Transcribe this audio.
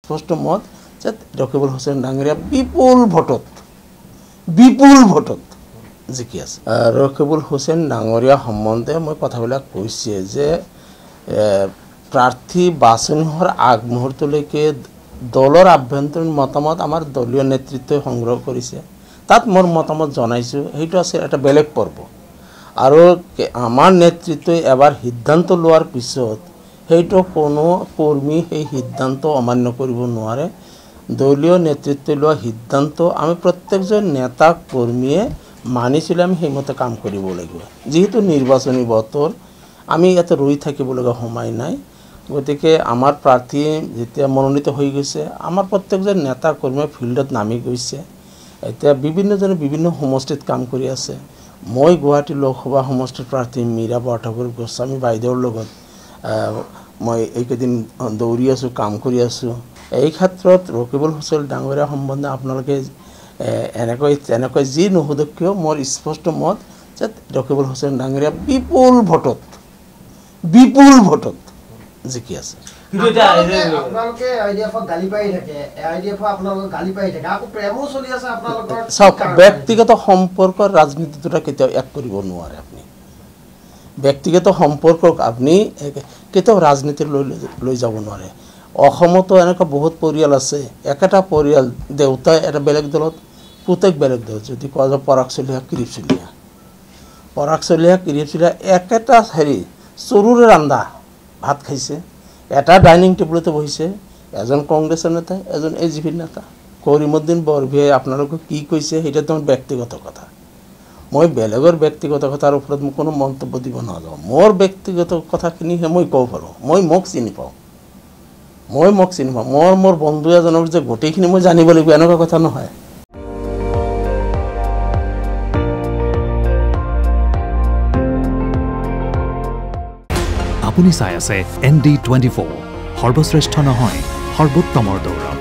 স্পষ্ট মত যে ৰকিবুল হুছেইন ডাঙৰীয়া বিপুল ভোটত জিকি আছে ৰকিবুল হুছেইন ডাঙৰীয়া সম্বন্ধে মই কথাবিলাক কৈছে যে প্ৰাৰ্থী বাছনি হোৱাৰ আগ মুহূৰ্তলৈকে দলৰ আভ্যন্তৰীণ মতামত আমাৰ দলীয় নেতৃত্বই সংগ্ৰহ কৰিছে তাত মোৰ মতামত জনাইছোঁ সেইটো আছে এটা বেলেগ পৰ্ব আৰু আমাৰ নেতৃত্বই এবাৰ সিদ্ধান্ত লোৱাৰ পিছত সেইটো কোনো কৰ্মী সেই সিদ্ধান্ত অমান্য কৰিব নোৱাৰে দলীয় নেতৃত্বই লোৱা সিদ্ধান্ত আমি প্ৰত্যেকজন নেতা কৰ্মীয়ে মানি চলি আমি সেইমতে কাম কৰিব লাগিব যেহেতু নিৰ্বাচনী বতৰ আমি ইয়াতে ৰৈ থাকিব লগা সময় নাই গতিকে আমাৰ প্ৰাৰ্থী যেতিয়া মনোনীত হৈ গৈছে আমাৰ প্ৰত্যেকজন নেতা কৰ্মীয়ে ফিল্ডত নামি গৈছে এতিয়া বিভিন্নজনে বিভিন্ন সমষ্টিত কাম কৰি আছে মই গুৱাহাটী লোকসভা সমষ্টিৰ প্ৰাৰ্থী মীৰা বৰঠাকুৰ গোস্বামী বাইদেউৰ লগত মই এইকেইদিন দৌৰি আছোঁ কাম কৰি আছোঁ এই ক্ষেত্ৰত ৰকিবুল হুছেইন ডাঙৰীয়া সম্বন্ধে আপোনালোকে এনেকৈ যি নুসুধক কিয় মোৰ স্পষ্ট মত যে ৰকিবুল হুছেইন ডাঙৰীয়া বিপুল ভোটত জিকি আছে আপোনালোকে আইডিএফক গালি পাই থাকে আইডিএফ আপোনালোকক গালি পাই থাকে আকৌ প্ৰেমো চলি আছে আপোনালোকৰ সব ব্যক্তিগত সম্পৰ্কৰ ৰাজনীতিটো কেতিয়াও এক কৰিব নোৱাৰে আপুনি ব্যক্তিগত সম্পৰ্কক আপুনি কেতিয়াও ৰাজনীতিৰ লৈ যাব নোৱাৰে অসমতো এনেকুৱা বহুত পৰিয়াল আছে একেটা পৰিয়াল দেউতা এটা বেলেগ দলত পুতেক বেলেগ দলত যদি কোৱা যায় পৰাগ চলিহা একেটা হেৰি চৰুৰে ৰান্ধা ভাত খাইছে এটা ডাইনিং টেবুলতে বহিছে এজন কংগ্ৰেছৰ নেতা এজন এজিপিৰ নেতা কৰিমউদ্দিন বৰভিয়াই আপোনালোকক কি কৈছে সেইটো তোমাৰ ব্যক্তিগত কথা মই বেলেগৰ ব্যক্তিগত কথাৰ ওপৰত মই কোনো মন্তব্য দিব নাযাওঁ মোৰ ব্যক্তিগত কথাখিনিহে মই ক'ব পাৰোঁ মই মোক চিনি পাওঁ মোৰ বন্ধু এজনৰ যে গোটেইখিনি মই জানিব লাগিব এনেকুৱা কথা নহয় আপুনি চাই আছে ND24 সৰ্বশ্ৰেষ্ঠ নহয় সৰ্বোত্তমৰ দৌৰ